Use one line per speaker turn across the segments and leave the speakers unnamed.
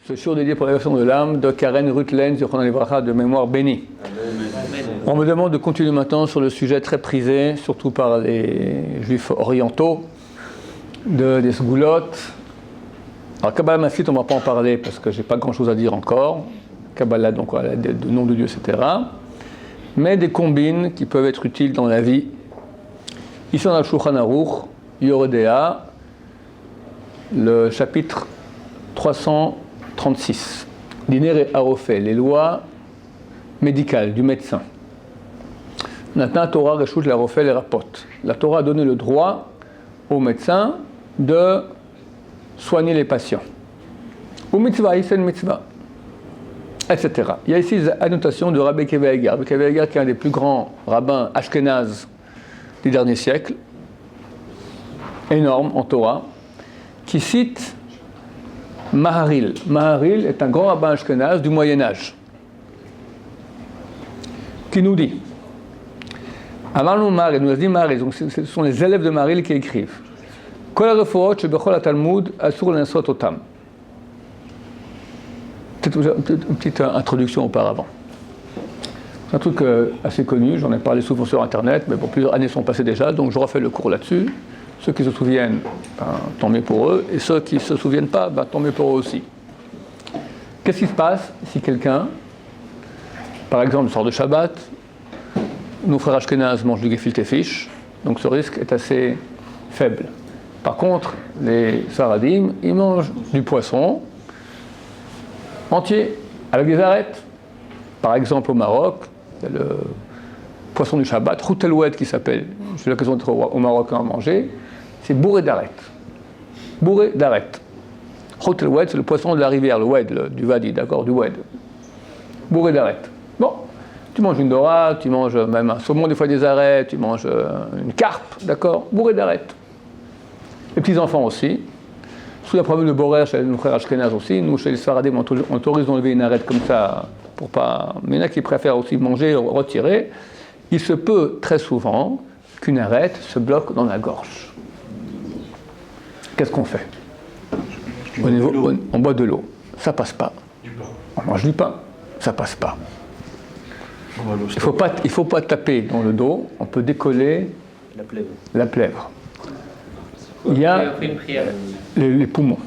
Ce jour dédié pour l'élection de l'âme de Karen Rutlen, Zichron Livracha, de mémoire bénie. On me demande de continuer maintenant sur le sujet très prisé, surtout par les juifs orientaux, des Sgoulottes. Alors, Kabbalah Maskit, on ne va pas en parler parce que je n'ai pas grand-chose à dire encore. Kabbalah, donc, voilà, de nom de Dieu, etc. Mais des combines qui peuvent être utiles dans la vie. Ici, dans le Shulchan Aruch, Yoredea, le chapitre 336. Diner et Arofé, les lois médicales du médecin. Maintenant, Torah reshut la Arofé les rapotes. La Torah a donné le droit aux médecins de soigner les patients. Ou mitzvah, c'est une mitzvah, etc. Il y a ici des annotations de Rabbi Akiva Eiger. Rabbi Akiva Eiger, qui est un des plus grands rabbins ashkénazes du dernier siècle, énorme en Torah, qui cite Maharil. Maharil est un grand rabbin ashkénaze du Moyen-Âge, qui nous dit, Amarnu Maharil, nous a dit Maharil, donc ce sont les élèves de Maharil qui écrivent, Kol ha-refuot shebechol ha-Talmud asur lensot otam. Une petite introduction auparavant. C'est un truc assez connu, j'en ai parlé souvent sur Internet, mais bon, plusieurs années sont passées déjà, donc je refais le cours là-dessus. Ceux qui se souviennent, ben, tant mieux pour eux, et ceux qui ne se souviennent pas, ben, tant mieux pour eux aussi. Qu'est-ce qui se passe si quelqu'un, par exemple, le soir de Shabbat, nos frères Ashkenaz mangent du gefilte fish, donc ce risque est assez faible. Par contre, les Sfaradim, ils mangent du poisson entier, avec des arêtes. Par exemple, au Maroc, il y a le poisson du Shabbat, routeloued qui s'appelle, j'ai eu l'occasion d'être au Maroc à en manger, c'est bourré d'arêtes. Bourré d'arêtes. Routeloued, c'est le poisson de la rivière, le oued, du Wadi, d'accord, du oued. Bourré d'arêtes. Bon, tu manges une dorade, tu manges même un saumon, des fois des arêtes, tu manges une carpe, d'accord, bourré d'arêtes. Les petits-enfants aussi. Sous la preuve de Borer, chez nos frères Ashkenaz aussi, nous, chez les Sfaradim, on autorise d'enlever une arête comme ça, pour pas... Mais il y en a qui préfèrent aussi manger, retirer. Il se peut très souvent qu'une arête se bloque dans la gorge. Qu'est-ce qu'on fait? On boit de l'eau. Ça passe pas. On mange du pain. Ça passe pas. Il faut pas taper dans le dos. On peut décoller la plèvre. Il y a les poumons.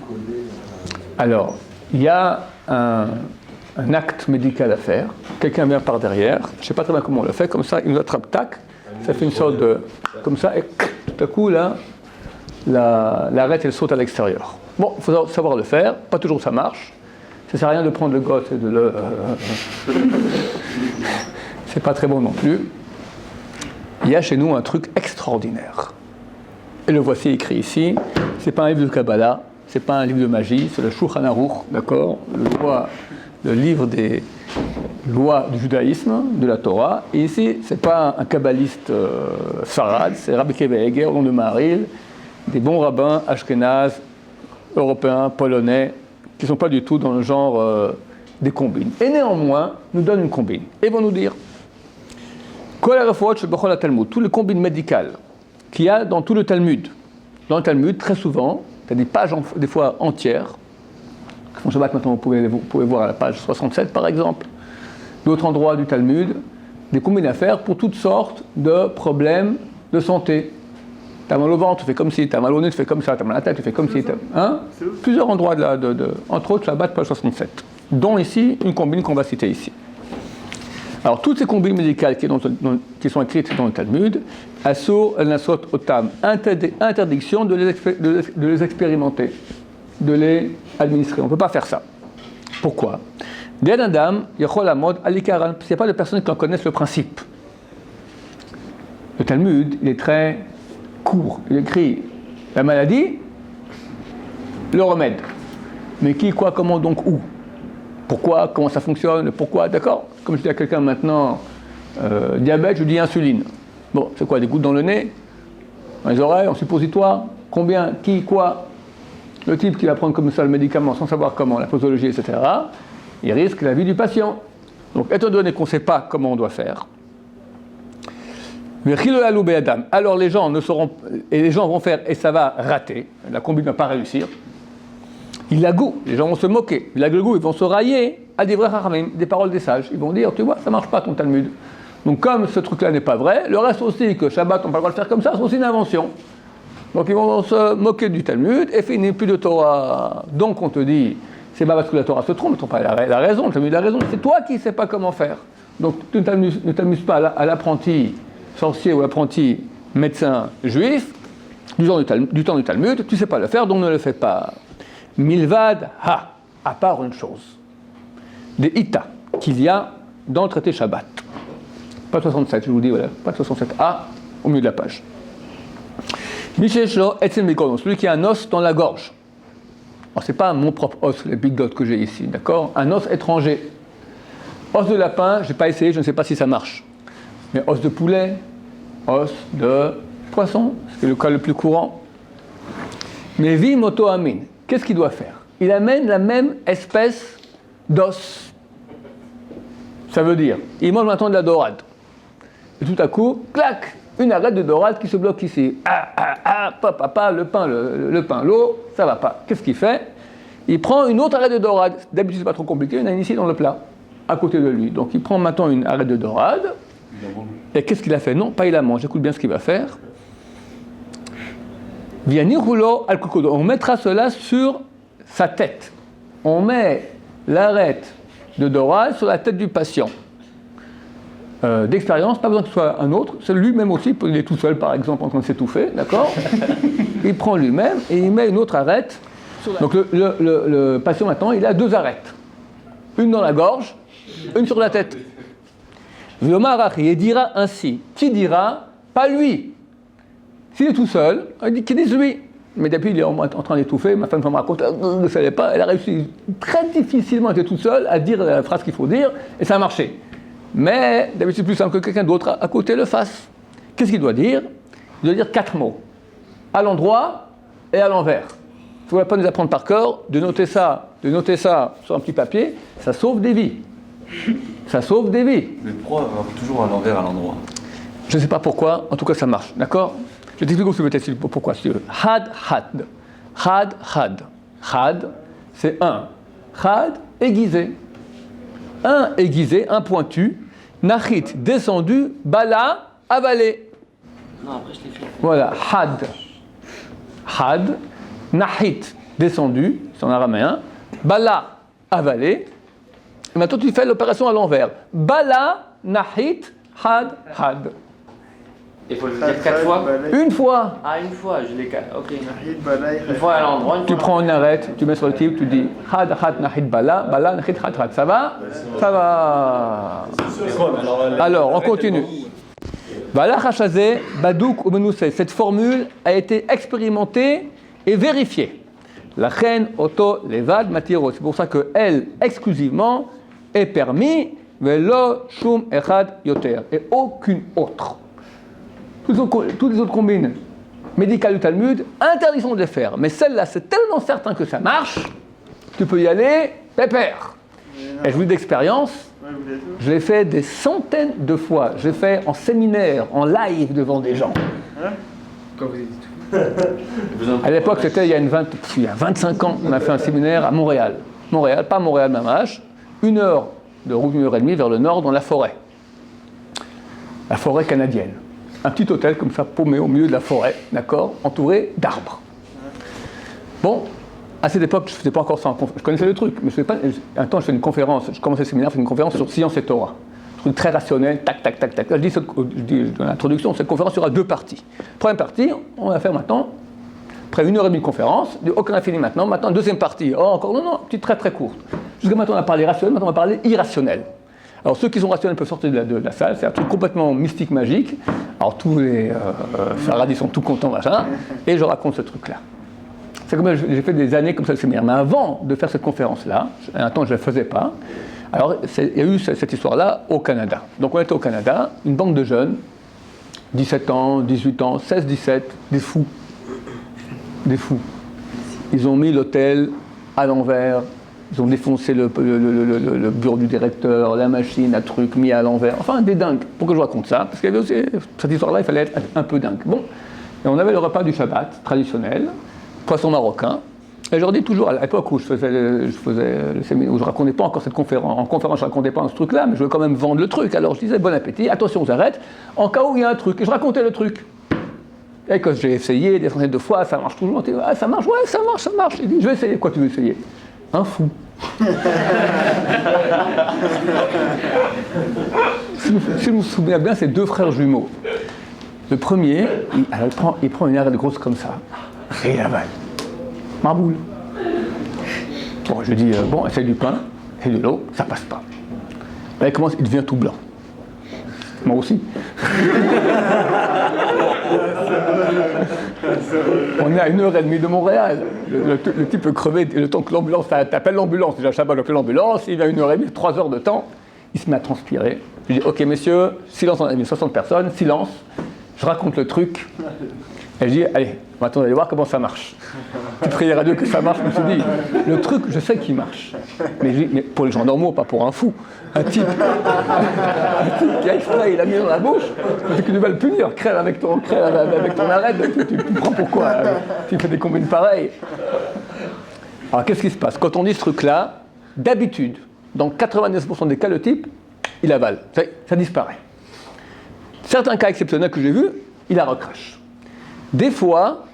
Alors, il y a un acte médical à faire. Quelqu'un vient par derrière. Je ne sais pas très bien comment on le fait. Comme ça, il nous attrape, tac. Ça fait une sorte de... Comme ça, et tout à coup, là, l'arête, elle saute à l'extérieur. Bon, il faut savoir le faire. Pas toujours ça marche. Ça ne sert à rien de prendre le gosse et de le... C'est pas très bon non plus. Il y a chez nous un truc extraordinaire. Et le voici écrit ici. C'est pas un livre de Kabbalah, c'est pas un livre de magie, c'est le Shulchan Aruch, d'accord, le livre des lois du judaïsme, de la Torah. Et ici, c'est pas un kabbaliste farad, c'est Rabbi Akiva Eiger, au nom de Maharil, des bons rabbins ashkénazes, européens, polonais, qui ne sont pas du tout dans le genre des combines. Et néanmoins, nous donnent une combine. Et vont nous dire Kol ha-refuot shebechol ha-Talmud, toutes les combines médicales qu'il y a dans tout le Talmud. Dans le Talmud, très souvent, il y a des pages, des fois entières. En Shabbat, maintenant, vous pouvez voir à la page 67, par exemple. D'autres endroits du Talmud, des combines à faire pour toutes sortes de problèmes de santé. Tu as mal au ventre, tu fais comme si, tu as mal au nez, tu fais comme ça, tu as mal à la tête, tu fais comme si. Hein? Plusieurs endroits, entre autres, Shabbat, page 67. Dont ici, une combine qu'on va citer ici. Alors, toutes ces combines médicales qui sont écrites dans le Talmud, Asur el-Nasot Otam, interdiction de les expérimenter, de les administrer. On ne peut pas faire ça. Pourquoi? Del Adam, Yachol Amod, Alikaran, il n'y a pas de personnes qui en connaissent le principe. Le Talmud, il est très court. Il écrit la maladie, le remède. Mais qui, quoi, comment, donc, où? Pourquoi, comment ça fonctionne, pourquoi, d'accord? Comme je dis à quelqu'un maintenant, diabète, je dis insuline. Bon, c'est quoi, des gouttes dans le nez, dans les oreilles, en suppositoire? Combien, qui, quoi? Le type qui va prendre comme ça le médicament sans savoir comment, la posologie, etc., il risque la vie du patient. Donc, étant donné qu'on ne sait pas comment on doit faire, alors les gens vont faire et ça va rater, la combine ne va pas réussir. Il a goût, les gens vont se moquer. Il a le goût, ils vont se railler à des vrais Chachamim, des paroles des sages. Ils vont dire, tu vois, ça marche pas ton Talmud. Donc comme ce truc-là n'est pas vrai, le reste aussi, que Shabbat, on n'a pas le droit de faire comme ça, c'est aussi une invention. Donc ils vont se moquer du Talmud, et finir plus de Torah. Donc on te dit, c'est pas parce que la Torah se trompe, elle a raison, le Talmud a raison, c'est toi qui ne sais pas comment faire. Donc tu ne t'amuses pas à l'apprenti sorcier ou apprenti médecin juif, du temps du Talmud, tu ne sais pas le faire, donc ne le fais pas. Milvad ha, à part une chose, des ita qu'il y a dans le traité Shabbat. Pas 67, je vous dis, voilà, pas 67a au milieu de la page. Misheshlo etzem mikol, celui qui a un os dans la gorge. Alors c'est pas mon propre os, le big dot que j'ai ici, d'accord? Un os étranger. Os de lapin, je n'ai pas essayé, je ne sais pas si ça marche. Mais os de poulet, os de poisson, c'est le cas le plus courant. Mais vi moto amin. Qu'est-ce qu'il doit faire? Il amène la même espèce d'os. Ça veut dire, il mange maintenant de la dorade. Et tout à coup, clac, une arête de dorade qui se bloque ici. Papa, le pain, l'eau, ça va pas. Qu'est-ce qu'il fait? Il prend une autre arête de dorade. D'habitude, c'est pas trop compliqué, il y en a une ici dans le plat, à côté de lui. Donc il prend maintenant une arête de dorade. Et qu'est-ce qu'il a fait? Non, pas il la mange. Écoute bien ce qu'il va faire. On mettra cela sur sa tête. On met l'arête de dorade sur la tête du patient. D'expérience, pas besoin que ce soit un autre, c'est lui-même aussi, il est tout seul par exemple en train de s'étouffer, d'accord? Il prend lui-même et il met une autre arête. Donc le patient maintenant, il a deux arêtes. Une dans la gorge, une sur la tête. Il dira ainsi. Qui dira? Pas lui. S'il est tout seul, il dit qu'il dise lui. Mais depuis, il est en train d'étouffer, ma femme me raconte, elle ne savait pas, elle a réussi très difficilement, elle était toute seule, à dire la phrase qu'il faut dire, et ça a marché. Mais d'habitude, c'est plus simple que quelqu'un d'autre à côté le fasse. Qu'est-ce qu'il doit dire? Il doit dire 4 mots. À l'endroit et à l'envers. Il ne faut pas nous apprendre par cœur, de noter ça sur un petit papier, ça sauve des vies. Ça sauve des vies.
Mais pourquoi toujours à l'envers, à l'endroit?
Je ne sais pas pourquoi, en tout cas ça marche, d'accord? Je t'explique aussi peut-être pourquoi, si tu veux. Had, had. Had, had. Had, c'est un. Had, aiguisé. Un aiguisé, un pointu. Nachit, descendu. Bala, avalé.
Non, après je l'ai fait.
Voilà, had. Had. Nachit, descendu, c'est en araméen. Bala, avalé. Et maintenant tu fais l'opération à l'envers. Bala, nachit, had, had.
Il faut le dire 4 fois.
Une fois.
Ah, une fois, je l'ai 4. Ok. Une fois à l'endroit, une fois.
Tu prends une arête, tu mets sur le type, tu dis had, had, nahid, bala, bala, nahid, had, had. Ça va? Ça va. Alors, on continue. Bala chachazé, badouk ou menousé. Cette formule a été expérimentée et vérifiée. La reine auto levad matiro. C'est pour ça que elle, exclusivement, est permis, velo shum echad yoter. Et aucune autre. Toutes les autres combines médicales du Talmud, interdiction de les faire. Mais celle-là, c'est tellement certain que ça marche, tu peux y aller, pépère. Et je vous dis d'expérience, je l'ai fait des centaines de fois. Je l'ai fait en séminaire, en live devant des gens.
Quand vous dites
À l'époque, c'était il y a 25 ans, on a fait un séminaire à Montréal. Montréal, pas Montréal Mamache, 1 heure de route, 1 heure et demie vers le nord, dans la forêt. La forêt canadienne. Un petit hôtel comme ça, paumé au milieu de la forêt, d'accord, entouré d'arbres. Bon, à cette époque, je ne faisais pas encore ça en conférence. Je connaissais le truc, mais je faisais pas. Un temps, je fais une conférence, je commençais le séminaire, je fais une conférence sur science et Torah. Un truc très rationnel, tac, tac, tac, tac. Je dis dans l'introduction, cette conférence sera 2 parties. Première partie, on va faire maintenant, après 1 heure et demie de conférence, aucun a fini maintenant, deuxième partie, encore non, petite très très courte. Jusqu'à maintenant, on a parlé rationnel, maintenant on va parler irrationnel. Alors ceux qui sont rationnels peuvent sortir de la salle, c'est un truc complètement mystique, magique. Alors tous les Faradis sont tout contents, machin, et je raconte ce truc-là. C'est comme j'ai fait des années comme ça le séminaire. Mais avant de faire cette conférence-là, un temps je ne la faisais pas, alors il y a eu cette histoire-là au Canada. Donc on était au Canada, une bande de jeunes, 17 ans, 18 ans, 16, 17, des fous. Des fous. Ils ont mis l'hôtel à l'envers. Ils ont défoncé le bureau du directeur, la machine, un truc mis à l'envers. Enfin, des dingues. Pourquoi je raconte ça? Parce qu'il y avait aussi, cette histoire-là, il fallait être un peu dingue. Bon, et on avait le repas du Shabbat, traditionnel, poisson marocain, Et je leur dis toujours, à l'époque où je faisais le séminaire, où je racontais pas encore cette conférence, en conférence je racontais pas ce truc-là, mais je voulais quand même vendre le truc. Alors je disais, bon appétit, attention, j'arrête, en cas où il y a un truc. Et je racontais le truc. Et quand j'ai essayé des centaines de fois, ça marche toujours. On dit, ah, ça marche, ouais, ça marche. Il dit, je vais essayer. Quoi, tu veux essayer? Un fou. Si je me souviens bien, c'est deux frères jumeaux. Le premier, il prend une arête grosse comme ça, et il avale. Marboule. Bon, je lui dis, bon, essaye du pain, et de l'eau, ça passe pas. Là, il devient tout blanc. Moi aussi. On est à 1h30 de Montréal. Le type peut crever, le temps que l'ambulance, t'appelles l'ambulance, déjà Shabbat, j'appelle l'ambulance, il a 1h30, 3 heures de temps, il se met à transpirer. Je dis, ok messieurs, silence, on a mis 60 personnes, silence, je raconte le truc. Et je dis, allez, maintenant on va aller voir comment ça marche. Tu prières à Dieu que ça marche, je me suis dit, le truc, je sais qu'il marche. Mais pour les gens normaux, pas pour un fou. Un type qui a extrait, il a mis dans la bouche, c'est que tu vas le punir, crève avec ton arête, tu comprends pourquoi tu fais des combines pareilles. Alors qu'est-ce qui se passe? Quand on dit ce truc-là, d'habitude, dans 99% des cas, le type, il avale, ça disparaît. Certains cas exceptionnels que j'ai vus, il la recrache. Des fois,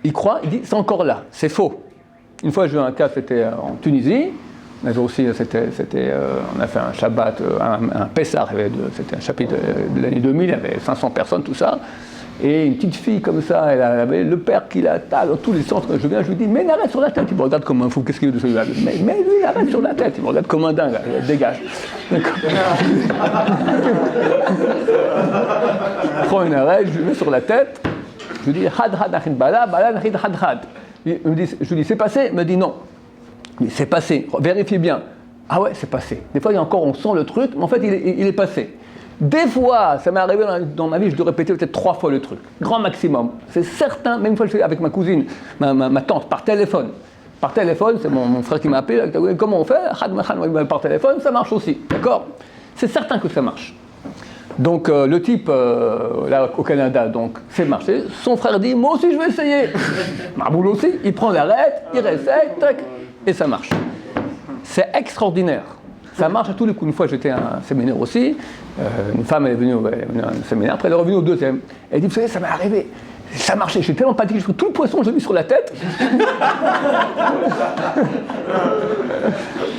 il croit, il dit c'est encore là, c'est faux. Une fois, j'ai eu un cas, c'était en Tunisie. On avait aussi, on a fait un Shabbat, un Pessah, c'était un chapitre de l'année 2000, il y avait 500 personnes, tout ça. Et une petite fille comme ça, elle avait le père qui la tape dans tous les sens. Quand je viens, je lui dis, mais l'arrête sur la tête. Il me regarde comme un fou, qu'est-ce qu'il veut de celui-là? Mais lui, il arrête sur la tête. Il me regarde comme un dingue, il dégage. Je prends une arrête, je lui mets sur la tête. Je lui dis, je lui dis, c'est passé? Il me dit non. Mais c'est passé, vérifie bien. Ah ouais, c'est passé. Des fois, on sent le truc, mais en fait, il est passé. Des fois, ça m'est arrivé dans ma vie, je dois répéter peut-être 3 fois le truc. Grand maximum. C'est certain, même une fois, je fais avec ma cousine, ma tante, par téléphone. Par téléphone, c'est mon frère qui m'a appelé. Comment on fait? Par téléphone, ça marche aussi. D'accord? C'est certain que ça marche. Donc le type, là au Canada, donc c'est marché. Son frère dit, moi aussi je vais essayer. Marboule aussi, il prend l'arête, il réessaye, tac, et ça marche. C'est extraordinaire. Ça marche à tous les coups. Une fois j'étais à un séminaire aussi, une femme elle est venue à un séminaire, après elle est revenue au deuxième. Elle dit, vous savez, ça m'est arrivé. Ça marchait, j'étais tellement paniqué, j'ai pris tout le poisson, je l'ai mis sur la tête.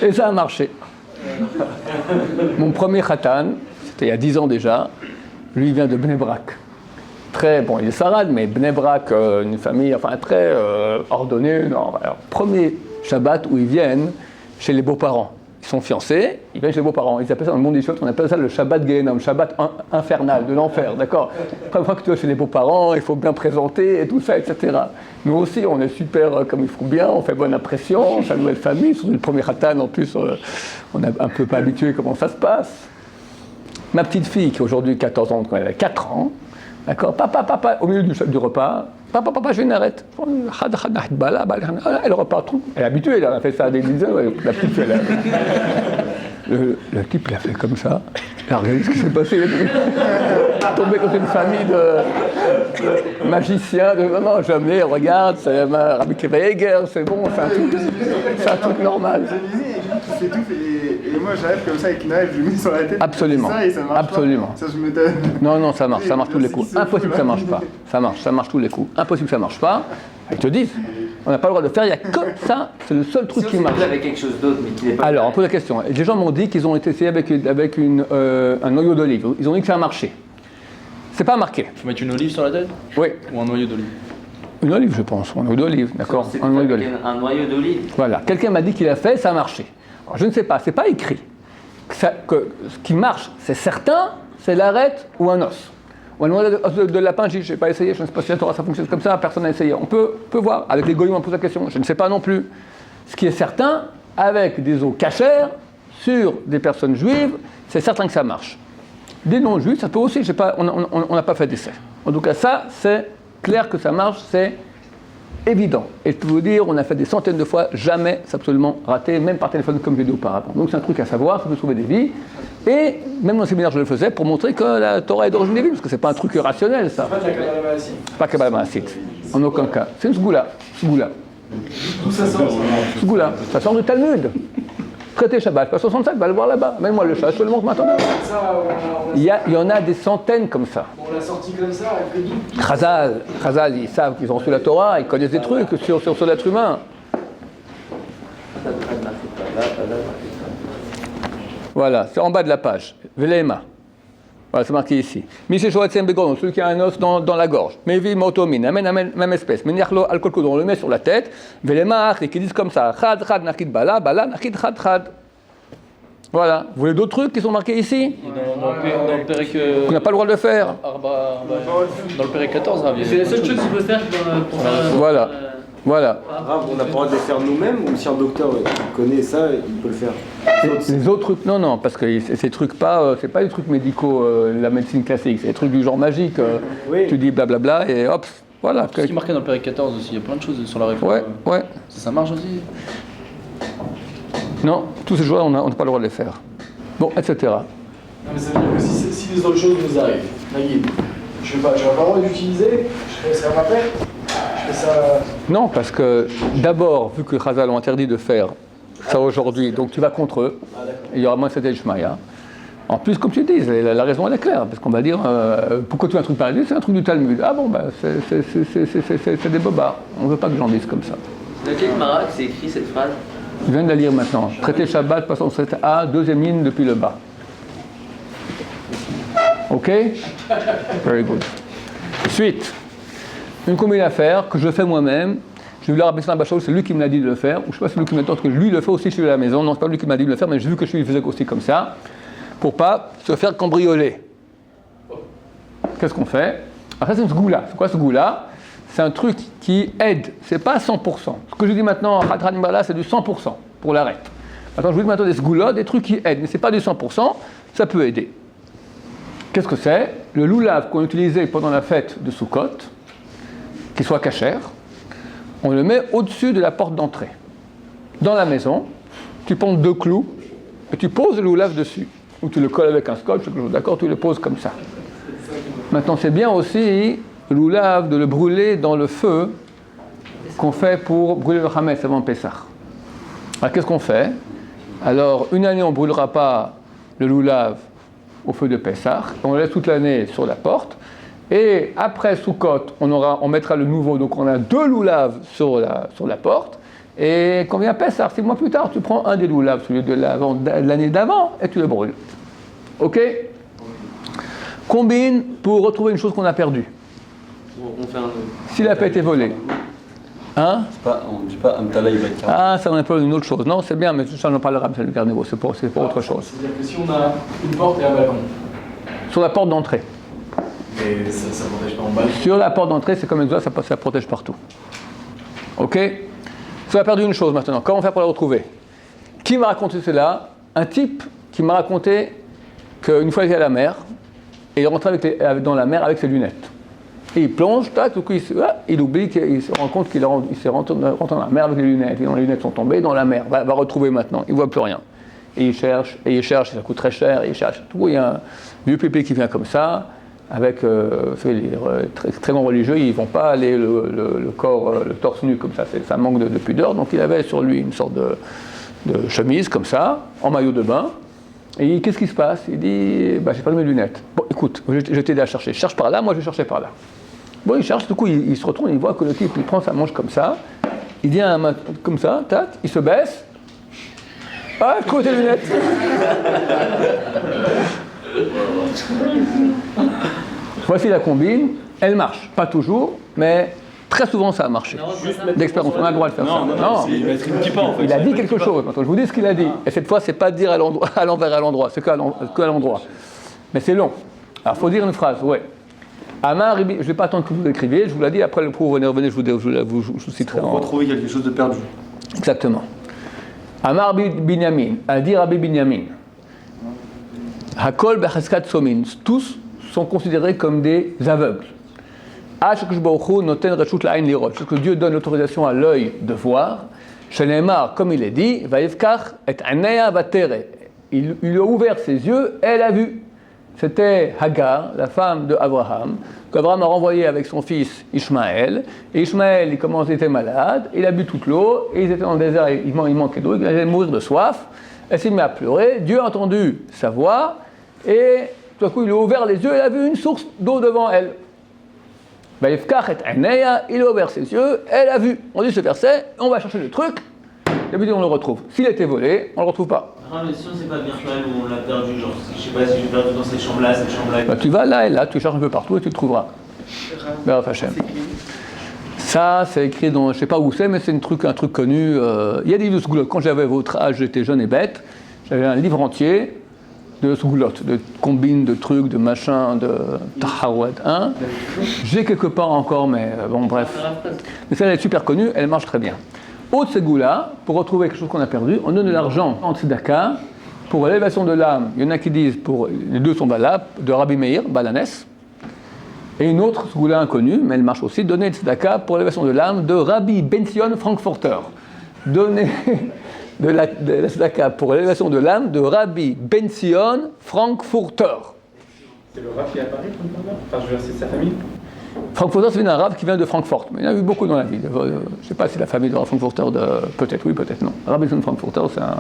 Et ça a marché. Mon premier khatan, c'était il y a 10 ans déjà, lui il vient de Bnei Brak. Très, bon il est sarade, mais Bnei Brak, une famille, enfin très ordonnée. Alors, premier Shabbat où ils viennent chez les beaux-parents. Ils sont fiancés, ils viennent chez les beaux-parents. Ils appellent ça dans le monde des choses, on appelle ça le Shabbat Gehenom, Shabbat infernal, de l'enfer, d'accord? Après, une fois que tu vas chez les beaux-parents, il faut bien présenter et tout ça, etc. Nous aussi, on est super comme il faut bien, on fait bonne impression, sa nouvelle famille, sur le premier khatan, en plus, on est un peu pas habitué comment ça se passe. Ma petite fille, qui aujourd'hui 14 ans, quand elle a 4 ans, d'accord, papa, au milieu du repas, papa, je vais une arrête. Elle repart tout. Elle est habituée, elle a fait ça des dizaines. La petite fille, le type, il a fait comme ça. Il a regardé ce qui s'est passé. Il est tombé dans une famille de magiciens. Non, jamais, regarde, c'est Rabbi Kreger, c'est bon, c'est un truc normal.
C'est tout, et moi j'arrive comme ça avec une arête, je lui mets sur la tête.
Absolument.
Ça, et ça marche
absolument.
Pas. Ça, je me donne.
Non, ça marche tous les coups. Impossible que ça marche pas. Ça marche tous les coups. Impossible que ça marche pas. Ils te disent, on n'a pas le droit de faire, il n'y a que ça, c'est le seul truc qui marche.
Avec quelque chose d'autre, mais qui n'est pas.
Alors, on pose la question. Les gens m'ont dit qu'ils ont été essayés avec un noyau d'olive. Ils ont dit que ça a marché. C'est pas marqué.
Faut mettre une olive sur la tête?
Oui.
Ou un noyau d'olive?
Une olive, je pense. Un noyau d'olive, d'accord. Un noyau d'olive.
Un noyau d'olive.
Voilà. Quelqu'un m'a dit qu'il a fait, ça a marché. Alors, je ne sais pas, c'est pas écrit. Ce qui marche, c'est certain, c'est l'arête ou un os. Ou un noyau de lapin, je n'ai pas essayé, je ne sais pas si la Torah ça fonctionne comme ça, personne n'a essayé. On peut voir, avec les goyim on pose la question, je ne sais pas non plus. Ce qui est certain, avec des eaux cachères, sur des personnes juives, c'est certain que ça marche. Des non-juifs, ça peut aussi, je sais pas, on n'a pas fait d'essai. En tout cas, ça, c'est clair que ça marche, c'est évident. Et je peux vous dire, on a fait des centaines de fois, jamais c'est absolument raté, même par téléphone comme j'ai dit auparavant. Donc c'est un truc à savoir, ça peut sauver des vies. Et même dans le séminaire, je le faisais pour montrer que la Torah est d'origine divine, parce que c'est pas un truc rationnel, ça.
C'est pas de la Kabbalah Maassit.
Pas Kabbalah Maassit, en aucun cas. C'est une sgoula.
Tout ça sort.
Sgoula, ça sort du Talmud. Traité Shabbat, pas 67, va le voir là-bas. Mets-moi le chat, je te le montre maintenant.
Ça,
Il y en a des centaines comme ça.
on l'a sorti comme ça, avec le guide.
Chazal, ils savent qu'ils ont reçu la Torah, ils connaissent des trucs sur l'être humain. Voilà, c'est en bas de la page. Velema. Voilà, c'est marqué ici. Miché Shoatzem Begon, celui qui a un os dans la gorge. Mevi Motomine, même espèce. Meniachlo Alkolkoud, on le met sur la tête. Velema, et qui disent comme ça. Chad, Chad, Nakid Bala, Bala, Nakid, Chad, Chad. Voilà. Vous voulez d'autres trucs qui sont marqués ici?
Dans le Pérec.
Qu'on n'a pas le droit de le faire.
Dans le Pérec 14, Rav.
C'est la seule chose qu'il peut faire pour faire.
Voilà. Voilà.
Rav, on n'a pas le droit de les faire nous-mêmes ou si un docteur connaît ça, il peut le faire?
Les autres trucs, non, parce que ces trucs c'est pas des trucs médicaux, la médecine classique, c'est des trucs du genre magique.
Oui.
Tu dis blablabla et hop, voilà.
Ce qui est marqué dans le Pérec 14 aussi, il y a plein de choses sur la réforme.
Ouais.
Ça marche aussi.
Non, tous ces choses-là, on n'a pas le droit de les faire. Bon, etc.
Non, mais ça veut dire que si les autres choses nous arrivent, la guide, je n'ai pas le droit d'utiliser, je fais ça à ma paix, je fais ça.
Non, parce que d'abord, vu que Chazal ont interdit de faire ça aujourd'hui, donc tu vas contre eux, et il y aura moins cette Shmaya. En plus, comme tu dis, la raison elle est claire, parce qu'on va dire, pourquoi tu fais un truc pareil? C'est un truc du Talmud. Ah bon, c'est des bobards. On ne veut pas que j'en dise comme ça.
Dans quel Marak c'est écrit cette phrase?
Je viens de la lire maintenant. Traité Shabbat, passons 7a, deuxième ligne depuis le bas. Ok? Very good. Suite. Une combine à faire que je fais moi-même. Je vais leur rappeler ça à Bachot, c'est lui qui me l'a dit de le faire. Ou je ne sais pas si c'est lui qui m'a dit que lui le fait aussi chez lui à la maison. Non, c'est pas lui qui m'a dit de le faire, mais j'ai vu que je lui faisais aussi comme ça. Pour pas se faire cambrioler. Qu'est-ce qu'on fait? Alors ça, c'est une sgoula. C'est quoi ce sgoula? C'est un truc qui aide. C'est pas 100%. Ce que je dis maintenant, c'est du 100% pour l'arrêt. Maintenant, je vous dis maintenant des sgoulas, des trucs qui aident, mais c'est pas du 100%. Ça peut aider. Qu'est-ce que c'est? Le loulav qu'on utilisait pendant la fête de Sukkot, qu'il soit cachère, on le met au-dessus de la porte d'entrée. Dans la maison, tu prends 2 clous et tu poses le loulav dessus. Ou tu le colles avec un scotch, d'accord, tu le poses comme ça. Maintenant, c'est bien aussi le loulav de le brûler dans le feu qu'on fait pour brûler le Hametz avant Pessah. Alors, qu'est-ce qu'on fait? Alors, une année, on ne brûlera pas le loulav au feu de Pessah, on le laisse toute l'année sur la porte. Et après Sukkot, on mettra le nouveau, donc on a 2 loulaves sur la porte. Et quand vient Pessah, 6 mois plus tard, tu prends un des loulaves, celui de l'année d'avant, et tu le brûles. Ok? Combine pour retrouver une chose qu'on a perdue.
On fait un.
S'il n'a pas été volé. Hein?
On ne dit pas Amtala Ibaka.
Ah, ça on appelle une autre chose. Non, c'est bien, mais ça n'en parlera pas, c'est pour autre chose.
C'est-à-dire que si on a une porte et un balcon,
Sur la porte d'entrée.
et ça ne protège pas en bas.
Sur la porte d'entrée, c'est comme une ça protège partout. Ok? Ça a perdu une chose maintenant. Comment faire pour la retrouver? Qui m'a raconté cela? Un type qui m'a raconté qu'une fois il était à la mer, et il rentrait dans la mer avec ses lunettes. Et il plonge, tac, tout coup il oublie qu'il se rend compte qu'il s'est rentré dans la mer avec les lunettes. Et les lunettes sont tombées dans la mer. Va retrouver maintenant, il ne voit plus rien. Et il cherche, ça coûte très cher, et il cherche. Tout, il y a un vieux pépé qui vient comme ça, avec les très grands religieux, ils ne vont pas aller le torse nu comme ça, ça manque de pudeur. Donc il avait sur lui une sorte de chemise comme ça, en maillot de bain. Et qu'est-ce qui se passe? Il dit, j'ai pas mes lunettes. Bon, écoute, je t'ai aidé à chercher. Cherche par là, moi je vais chercher par là. Bon, il cherche, du coup il se retourne, il voit que le type, il prend sa manche comme ça, il dit un main comme ça, tac, il se baisse. Ah, côté lunettes. Voici la combine, elle marche, pas toujours, mais très souvent ça a marché. D'expérience, on a le droit de faire ça. Non,
Il va être une kippa en fait.
il a dit quelque chose. Maintenant, je vous dis ce qu'il a dit. Et cette fois, c'est pas de dire à l'envers et à l'endroit, c'est qu'à l'endroit. Mais c'est long. Alors, il faut dire une phrase, ouais. Amar, je ne vais pas attendre que vous l'écriviez, je vous l'ai dit, après le cours, revenez, je vous citerai.
Pour retrouver quelque chose de perdu.
Exactement. Amar Binyamin, a dit Rabbi Binyamin. Hakol bechaskat somin. Tous sont considérés comme des aveugles. Parce que Dieu donne l'autorisation à l'œil de voir. Shenemar, comme il est dit, Vaïfkar et Anea Vatere. Il lui a ouvert ses yeux, elle a vu. c'était Hagar, la femme de Abraham, qu'Abraham a renvoyée avec son fils Ishmaël. Et Ishmaël, il était malade, il a bu toute l'eau, et ils étaient dans le désert, il manquait d'eau, il allait mourir de soif. Elle s'est mise à pleurer, Dieu a entendu sa voix, et tout à coup il a ouvert les yeux, et il a vu une source d'eau devant elle. Il a ouvert ses yeux, elle a vu. On dit ce verset, on va chercher le truc, et puis on le retrouve. S'il a été volé, on ne le retrouve pas.
Ah, mais si on ne sait pas bien où on l'a perdu, genre, je sais pas si j'ai perdu dans cette chambre-là, cette chambre-là.
Tu vas là et là, tu cherches un peu partout et tu le trouveras. Ça, c'est écrit dans, je ne sais pas où c'est, mais c'est un truc connu. Il y a des livres de Sgoulot. Quand j'avais votre âge, j'étais jeune et bête, j'avais un livre entier de Sgoulot, de combines, de trucs, de machins, de Tahawad. Hein. J'ai quelque part encore, mais bon, bref. Mais celle-là est super connue, elle marche très bien. Au Ségoula, pour retrouver quelque chose qu'on a perdu, on donne de l'argent en tzedaka pour l'élévation de l'âme. Il y en a qui disent, les deux sont valables, de Rabbi Meir, Balanès, et une autre Ségoula inconnue, mais elle marche aussi, donner le tzedaka pour l'élévation de l'âme de Rabbi Ben-Sion Frankfurter. Donner de la tzedaka pour l'élévation de l'âme de Rabbi Ben-Sion Frankfurter.
C'est le rab qui est à Paris, Frankfurter ? Enfin, je veux dire, c'est sa famille ?
Frankfurter, c'est un arabe qui vient de Francfort, mais il y en a eu beaucoup dans la vie. Je ne sais pas si la famille de Frankfurter, peut-être oui, peut-être non. Rabbi Ben Frankfurter, ça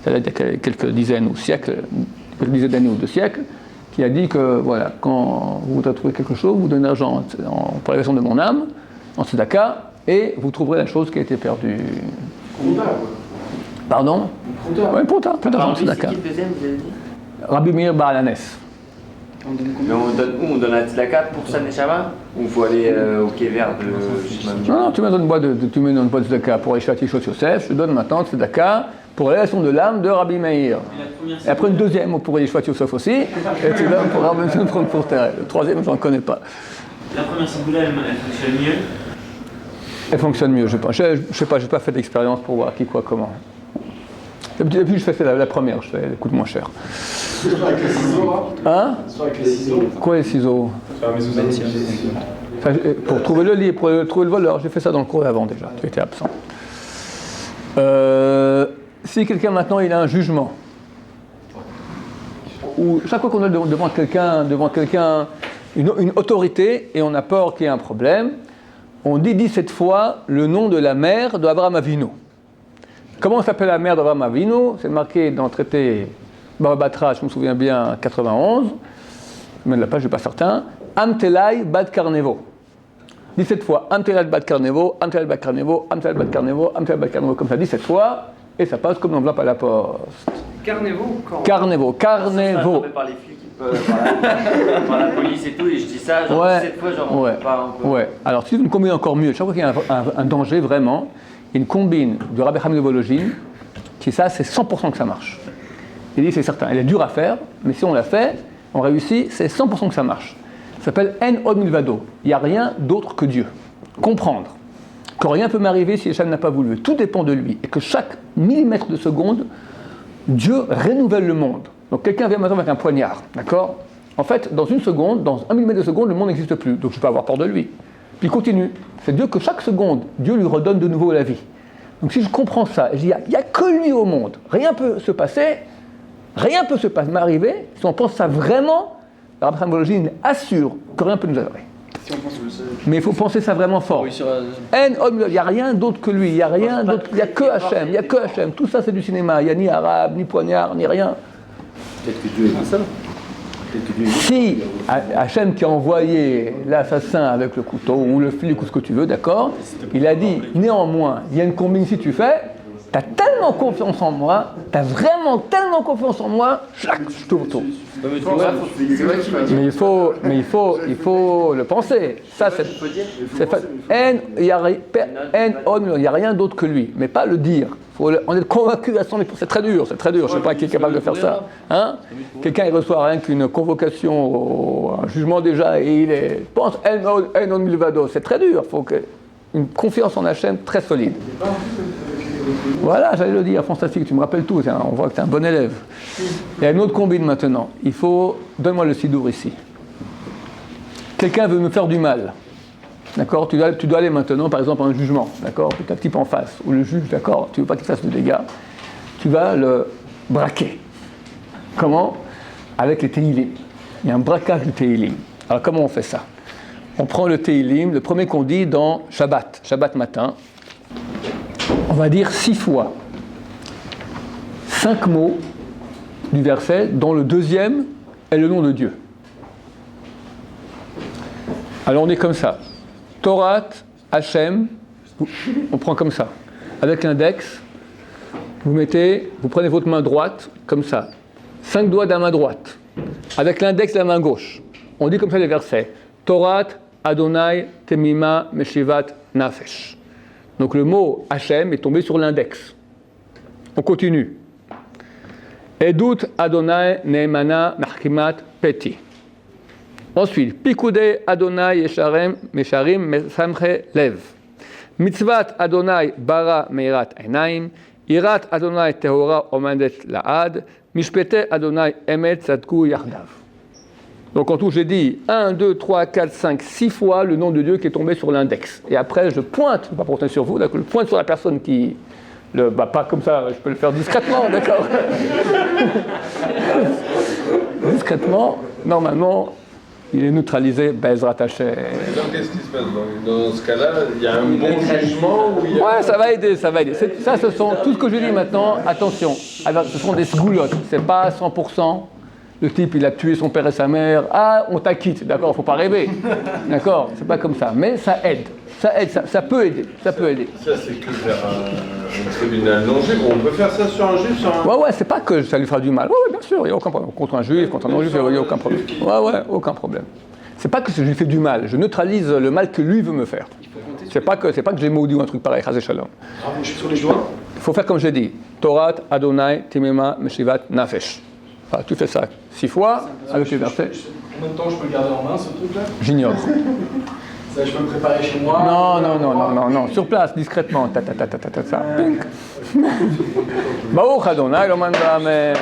date il y a quelques dizaines d'années ou de siècles, qui a dit que voilà, quand vous voudrez trouver quelque chose, vous donnez l'argent pour l'élévation de mon âme, en tzedaka, et vous trouverez la chose qui a été perdue. Pardon ? Oui, Pronta, peu d'argent en tzedaka.
C'est qui le deuxième, vous avez dit ?
Rabbi Meir Balanès.
Mais on donne où ? On donne la tzedaka pour sa neshama ? Ou il faut aller au quai vert de...
Non, tu mets dans une boîte de tzedaka pour Eshat Yeshot Yosef, je te donne maintenant tzedaka pour l'élévation de l'âme de Rabbi Meir. Et après une deuxième pour Eshat Yosef aussi, et tu donnes pour Rabbi Ben Frankfurter. Le troisième, je n'en connais pas.
La première Ségoula, elle fonctionne mieux ?
Elle fonctionne mieux, je sais pas, j'ai pas fait d'expérience pour voir qui, quoi, comment. Depuis, je fais la première, elle coûte moins cher.
Avec les ciseaux,
Hein ?
avec les ciseaux.
Quoi les ciseaux ? Pour trouver le livre, pour trouver le voleur, j'ai fait ça dans le cours avant déjà, tu étais absent. Si quelqu'un maintenant il a un jugement, ou chaque fois qu'on est devant quelqu'un, une autorité, et on a peur qu'il y ait un problème, on dit 17 fois le nom de la mère d'Abraham Avinu. Comment s'appelle la mère d'Abraham Avinu ? C'est marqué dans le traité Baba Batra, je me souviens bien, 91, mais de la page, je ne suis pas certain. Amtelai Bat Karnevo. 17 fois. Amtelai Bat Karnevo, Amtelai Bat Karnevo, Amtelai Bat Karnevo, Amtelai Bat Karnevo, comme ça, 17 fois, et ça passe comme l'enveloppe à la poste. Carnevo.
Par les flics, par la police et tout, et je dis ça, genre 17 fois, genre
Ouais. Alors, si vous une combine encore mieux, chaque fois qu'il y a un danger, vraiment, il y a une combine du Rabbi Hamid de Vologine, qui ça, c'est 100% que ça marche. Il dit, c'est certain, elle est dure à faire, mais si on la fait, on réussit, c'est 100% que ça marche. Ça s'appelle En Od Milvado. Il n'y a rien d'autre que Dieu. Comprendre que rien ne peut m'arriver si Hachem n'a pas voulu. Tout dépend de lui. Et que chaque millimètre de seconde, Dieu renouvelle le monde. Donc quelqu'un vient maintenant avec un poignard, d'accord ? En fait, dans une seconde, dans un millimètre de seconde, le monde n'existe plus. Donc je peux avoir peur de lui. Puis il continue. C'est Dieu que chaque seconde, Dieu lui redonne de nouveau la vie. Donc si je comprends ça, je dis, il n'y a que lui au monde. Rien ne peut se passer, m'arriver. Si on pense ça vraiment, la Rabbi Vologine assure que rien ne peut nous arriver. Mais il faut penser ça vraiment fort. Il n'y a rien d'autre que lui, il n'y a rien d'autre, il n'y a que Hachem, Tout ça c'est du cinéma, il n'y a ni arabe, ni poignard, ni rien.
Peut-être que Dieu est ça.
Si Hachem qui a envoyé l'assassin avec le couteau, ou le flic, ou ce que tu veux, d'accord, il a dit, néanmoins, il y a une combine, si tu fais, t'as tellement confiance en moi, t'as vraiment tellement confiance en moi, je tourne. Mais il faut le penser. Ça, il n'y a rien d'autre que lui, mais pas le dire. On est convaincu à 100%. C'est très dur. Je ne sais pas qui est capable de faire ça. Hein? Quelqu'un il reçoit rien qu'une convocation, un jugement déjà, et il pense En Od Milvado. C'est très dur. Il faut une confiance en Hachem très solide. Voilà, j'allais le dire, fantastique, tu me rappelles tout, on voit que tu es un bon élève. Il y a une autre combine maintenant. Donne-moi le sidour ici. Quelqu'un veut me faire du mal. D'accord, tu dois aller maintenant, par exemple, à un jugement. D'accord, tu as un type en face, ou le juge, d'accord, tu ne veux pas qu'il fasse de dégâts. Tu vas le braquer. Comment ? Avec les Tehillim. Il y a un braquage du Tehillim. Alors comment on fait ça? On prend le Tehillim, le premier qu'on dit dans Shabbat matin, on va dire 6 fois 5 mots du verset, dont le deuxième est le nom de Dieu. Alors on est comme ça. Torat, Hachem, on prend comme ça. Avec l'index, vous prenez votre main droite, comme ça. 5 doigts de la main droite. Avec l'index de la main gauche. On dit comme ça les versets. Torat, Adonai, Temima, Meshivat, Nafesh. Donc le mot Hachem est tombé sur l'index. On continue. Edut Adonai, Neemana, Markimat, Peti. Ensuite, Pikude Adonai, Yesharem, Mesharim, Mesamche, Lev. Mitzvat Adonai, Bara, Meirat, Einaim. Irat Adonai, Tehora, Omandet, Laad. Mishpete Adonai, Emet, Tzadku, Yardav. Donc en tout, j'ai dit 1, 2, 3, 4, 5, 6 fois le nom de Dieu qui est tombé sur l'index. Et après, je pointe, pas pour sur vous, d'accord, je pointe sur la personne qui... pas comme ça, je peux le faire discrètement, d'accord. Discrètement, normalement, il est neutralisé, Bezrat Hashem.
Donc qu'est-ce qui se passe dans ce cas-là? Il y a un bon jugement ou il y a...
Ouais, ça va aider. Ça, ce sont, tout ce que je dis maintenant, attention, alors, ce sont des sgoulottes, c'est pas 100%. Le type, il a tué son père et sa mère. Ah, on t'acquitte, d'accord, faut pas rêver. D'accord, c'est pas comme ça. Mais ça aide. Ça peut aider. Ça peut aider.
Ça, c'est que vers un tribunal non-juif. On peut faire ça sur un juif, sur un...
Ouais, c'est pas que ça lui fera du mal. Ouais, bien sûr, il n'y a aucun problème. Contre un juif, contre un non-juif, il n'y a aucun problème. Ouais, aucun problème. C'est pas que je lui fais du mal. Je neutralise le mal que lui veut me faire. C'est pas que j'ai maudit ou un truc pareil. Chazé shalom.
Bravo, je suis sur les doigts.
Il faut faire comme j'ai dit. Torat, Adonai, Timema, Meshivat, Nafesh. Enfin, tu fais ça 6 fois avec les versets.
Combien de temps je peux le garder en main, ce truc-là?
J'ignore.
Ça, je peux me préparer chez moi?
Non. Sur place, discrètement. Ta. Pink. Baruch Adonai, l'Oman Amen.